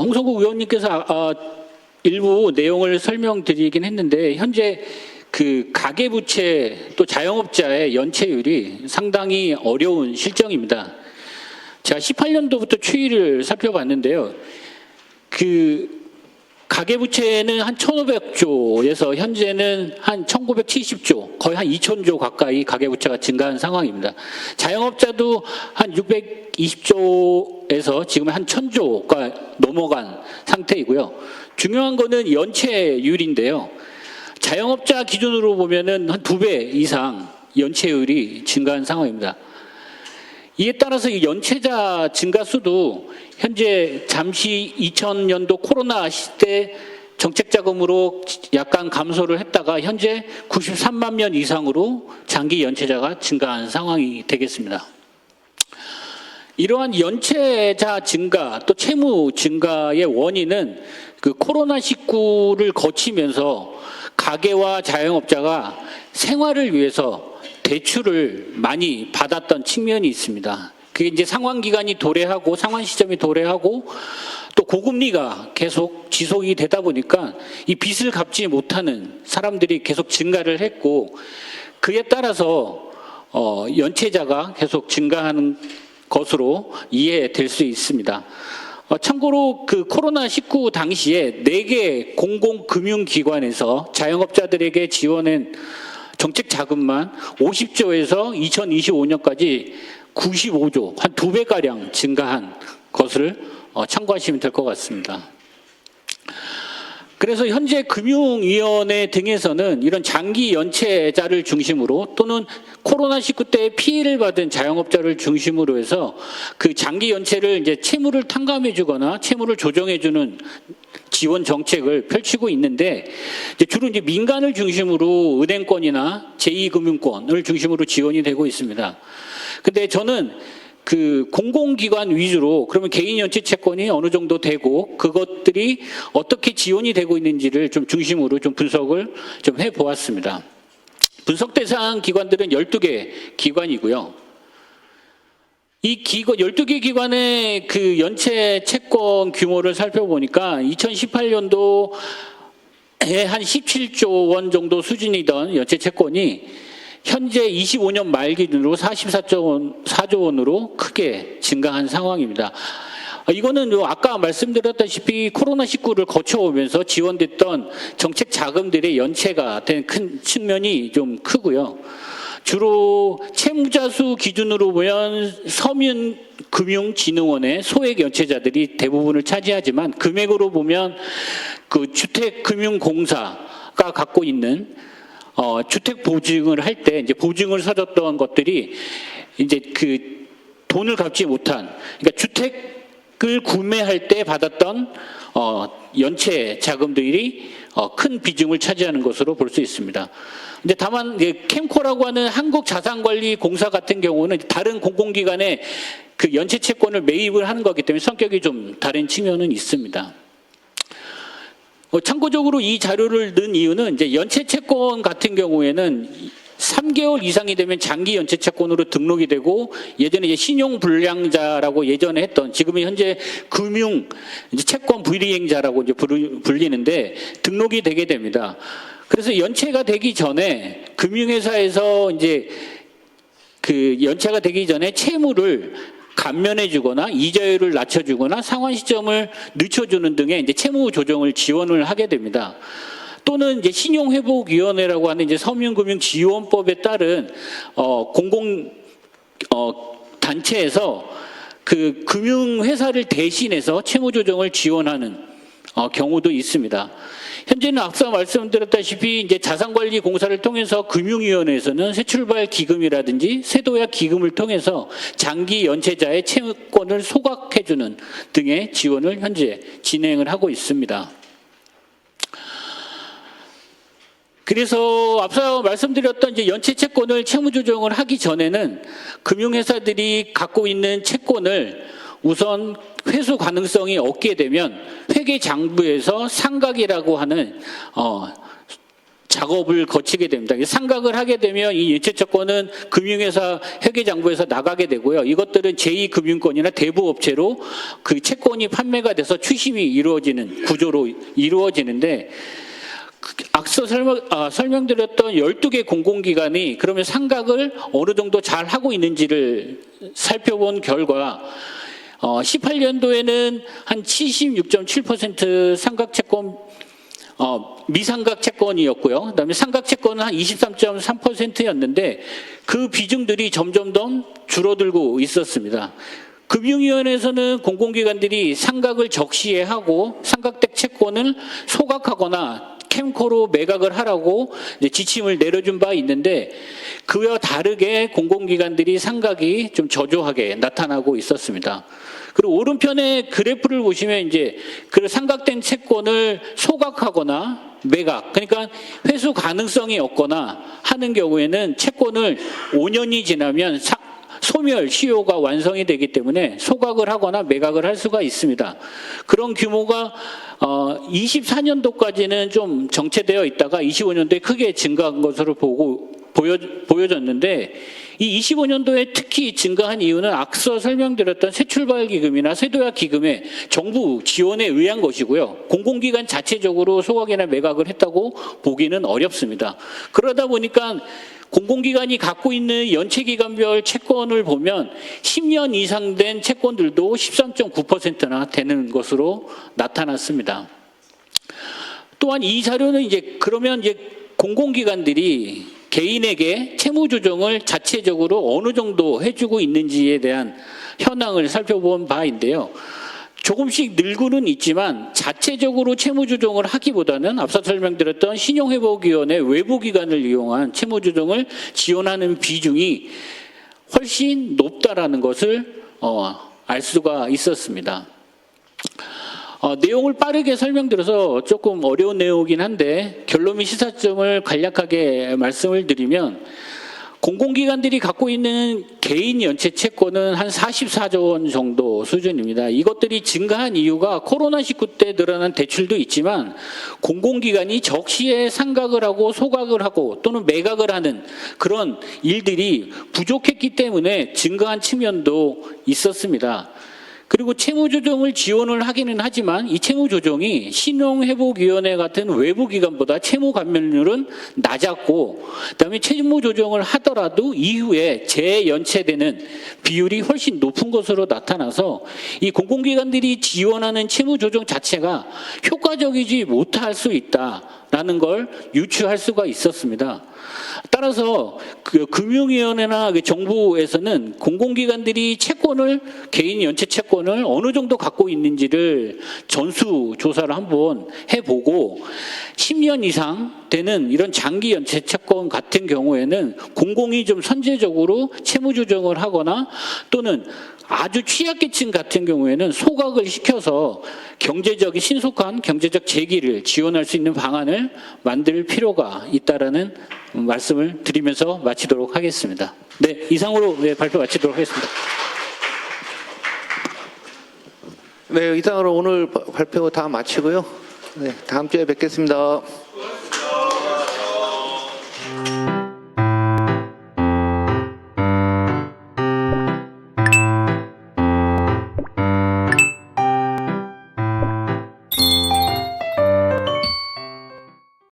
홍성국 의원님께서 일부 내용을 설명드리긴 했는데 현재 그 가계부채 또 자영업자의 연체율이 상당히 어려운 실정입니다. 제가 18년도부터 추이를 살펴봤는데요. 그 가계부채는 한 1,500조에서 현재는 한 1,970조, 거의 한 2,000조 가까이 가계부채가 증가한 상황입니다. 자영업자도 한 620조에서 지금 한 1,000조가 넘어간 상태이고요. 중요한 거는 연체율인데요. 자영업자 기준으로 보면은 한 2배 이상 연체율이 증가한 상황입니다. 이에 따라서 이 연체자 증가 수도 현재 잠시 2000년도 코로나 시대 정책자금으로 약간 감소를 했다가 현재 93만 명 이상으로 장기 연체자가 증가한 상황이 되겠습니다. 이러한 연체자 증가 또 채무 증가의 원인은 그 코로나19를 거치면서 가계와 자영업자가 생활을 위해서 대출을 많이 받았던 측면이 있습니다. 그게 이제 상환 기간이 도래하고 상환 시점이 도래하고 또 고금리가 계속 지속이 되다 보니까 이 빚을 갚지 못하는 사람들이 계속 증가를 했고 그에 따라서 연체자가 계속 증가하는 것으로 이해될 수 있습니다. 참고로 그 코로나19 당시에 4개 공공금융기관에서 자영업자들에게 지원한 정책 자금만 50조에서 2025년까지 95조, 한 2배가량 증가한 것을 참고하시면 될 것 같습니다. 그래서 현재 금융위원회 등에서는 이런 장기 연체자를 중심으로 또는 코로나19 때 피해를 받은 자영업자를 중심으로 해서 그 장기 연체를 이제 채무를 탕감해 주거나 채무를 조정해 주는 지원 정책을 펼치고 있는데 이제 주로 이제 민간을 중심으로 은행권이나 제2금융권을 중심으로 지원이 되고 있습니다. 근데 저는 그 공공기관 위주로 그러면 개인 연체 채권이 어느 정도 되고 그것들이 어떻게 지원이 되고 있는지를 좀 중심으로 좀 분석을 좀 해보았습니다. 분석 대상 기관들은 12개 기관이고요. 이 12개 기관의 그 연체 채권 규모를 살펴보니까 2018년도에 한 17조 원 정도 수준이던 연체 채권이 현재 25년 말 기준으로 44조 원으로 크게 증가한 상황입니다. 이거는 아까 말씀드렸다시피 코로나19를 거쳐오면서 지원됐던 정책 자금들의 연체가 된 큰 측면이 좀 크고요. 주로 채무자 수 기준으로 보면 서민금융진흥원의 소액 연체자들이 대부분을 차지하지만 금액으로 보면 그 주택금융공사가 갖고 있는 주택 보증을 할 때 이제 보증을 서줬던 것들이 이제 그 돈을 갚지 못한 그러니까 주택을 구매할 때 받았던 연체 자금들이 큰 비중을 차지하는 것으로 볼 수 있습니다. 근데 다만 캠코라고 하는 한국자산관리공사 같은 경우는 다른 공공기관에 그 연체 채권을 매입을 하는 거기 때문에 성격이 좀 다른 측면은 있습니다. 참고적으로 이 자료를 넣은 이유는 이제 연체 채권 같은 경우에는 3개월 이상이 되면 장기 연체 채권으로 등록이 되고 예전에 이제 신용불량자라고 예전에 했던 지금은 현재 금융 이제 채권 불이행자라고 이제 불리는데 등록이 되게 됩니다. 그래서 연체가 되기 전에 금융회사에서 이제 그 연체가 되기 전에 채무를 감면해 주거나 이자율을 낮춰 주거나 상환 시점을 늦춰 주는 등의 이제 채무 조정을 지원을 하게 됩니다. 또는 이제 신용회복위원회라고 하는 이제 서민금융지원법에 따른 공공 단체에서 그 금융회사를 대신해서 채무 조정을 지원하는 경우도 있습니다. 현재는 앞서 말씀드렸다시피 이제 자산관리공사를 통해서 금융위원회에서는 새출발 기금이라든지 세도약 기금을 통해서 장기 연체자의 채무권을 소각해주는 등의 지원을 현재 진행을 하고 있습니다. 그래서 앞서 말씀드렸던 이제 연체 채권을 채무 조정을 하기 전에는 금융회사들이 갖고 있는 채권을 우선 회수 가능성이 없게 되면 회계장부에서 상각이라고 하는 작업을 거치게 됩니다. 상각을 하게 되면 이 연체채권은 금융회사 회계장부에서 나가게 되고요. 이것들은 제2금융권이나 대부업체로 그 채권이 판매가 돼서 추심이 이루어지는 구조로 이루어지는데, 앞서 설명드렸던 12개 공공기관이 그러면 상각을 어느 정도 잘 하고 있는지를 살펴본 결과 18년도에는 한 76.7% 상각채권 미상각 채권이었고요. 그다음에 상각 채권은 한 23.3%였는데 그 비중들이 점점 더 줄어들고 있었습니다. 금융위원회에서는 공공기관들이 상각을 적시에 하고 상각대 채권을 소각하거나 캠코로 매각을 하라고 지침을 내려준 바 있는데, 그와 다르게 공공기관들이 상각이 좀 저조하게 나타나고 있었습니다. 그리고 오른편에 그래프를 보시면 이제 그 상각된 채권을 소각하거나 매각, 그러니까 회수 가능성이 없거나 하는 경우에는 채권을 5년이 지나면 소멸, 시효가 완성이 되기 때문에 소각을 하거나 매각을 할 수가 있습니다. 그런 규모가 24년도까지는 좀 정체되어 있다가 25년도에 크게 증가한 것으로 보여졌는데, 이 25년도에 특히 증가한 이유는 앞서 설명드렸던 새출발기금이나 새도약기금의 정부 지원에 의한 것이고요. 공공기관 자체적으로 소각이나 매각을 했다고 보기는 어렵습니다. 그러다 보니까 공공기관이 갖고 있는 연체기간별 채권을 보면 10년 이상 된 채권들도 13.9%나 되는 것으로 나타났습니다. 또한 이 자료는 그러면 공공기관들이 개인에게 채무조정을 자체적으로 어느 정도 해주고 있는지에 대한 현황을 살펴본 바인데요. 조금씩 늘고는 있지만 자체적으로 채무조정을 하기보다는 앞서 설명드렸던 신용회복위원회 외부기관을 이용한 채무조정을 지원하는 비중이 훨씬 높다라는 것을 알 수가 있었습니다. 내용을 빠르게 설명드려서 조금 어려운 내용이긴 한데 결론 및 시사점을 간략하게 말씀을 드리면, 공공기관들이 갖고 있는 개인 연체 채권은 한 44조 원 정도 수준입니다. 이것들이 증가한 이유가 코로나19 때 늘어난 대출도 있지만 공공기관이 적시에 상각을 하고 소각을 하고 또는 매각을 하는 그런 일들이 부족했기 때문에 증가한 측면도 있었습니다. 그리고 채무조정을 지원을 하기는 하지만 이 채무조정이 신용회복위원회 같은 외부기관보다 채무감면율은 낮았고, 그다음에 채무조정을 하더라도 이후에 재연체되는 비율이 훨씬 높은 것으로 나타나서 이 공공기관들이 지원하는 채무조정 자체가 효과적이지 못할 수 있다라는 걸 유추할 수가 있었습니다. 따라서 그 금융위원회나 정부에서는 공공기관들이 채권을, 개인 연체 채권을 어느 정도 갖고 있는지를 전수조사를 한번 해보고 10년 이상 되는 이런 장기 연체 채권 같은 경우에는 공공이 좀 선제적으로 채무조정을 하거나 또는 아주 취약계층 같은 경우에는 소각을 시켜서 경제적인 신속한 경제적 재기를 지원할 수 있는 방안을 만들 필요가 있다라는 말씀을 드리면서 마치도록 하겠습니다. 네, 이상으로 발표 마치도록 하겠습니다. 네, 이상으로 오늘 발표 다 마치고요. 네, 다음 주에 뵙겠습니다.